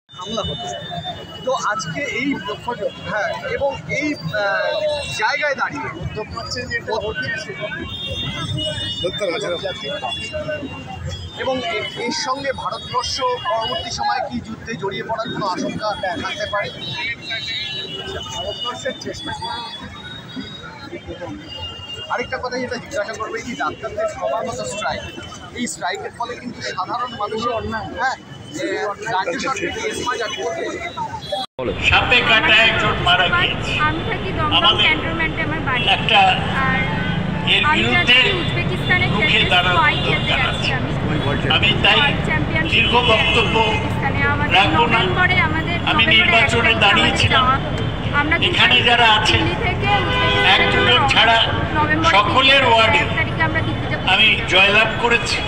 হামলা হতো। তো আজকে এই হ্যাঁ এবং এই জায়গায় দাঁড়িয়ে এবং এর সঙ্গে ভারতবর্ষ পরবর্তী সময়ে কি যুদ্ধে জড়িয়ে পড়ার কোনো আশঙ্কা থাকতে পারে? ভারতবর্ষের চেষ্টা। আরেকটা কথা যেটা জিজ্ঞাসা করবে, কি ডাক্তারদের ক্রমাগত স্ট্রাইক, এই স্ট্রাইকের ফলে কিন্তু সাধারণ মানুষের হ্যাঁ রাজ্য সরকার সাপে কাটা একজন মারা গিয়েছে। আমি থাকি দমদম ক্যান্টনমেন্টে আমার বাড়ি। একটা আর এর বিরুদ্ধে উজবেকিস্তানে রুখে দাঁড়ানোর দরকার আছে। আমি তাই দীর্ঘ বক্তব্য রাখবো না। আমি নির্বাচনে দাঁড়িয়েছিলাম। এখানে যারা আছেন একজনের ছাড়া সকলের ওয়ার্ডে আমি জয়লাভ করেছি।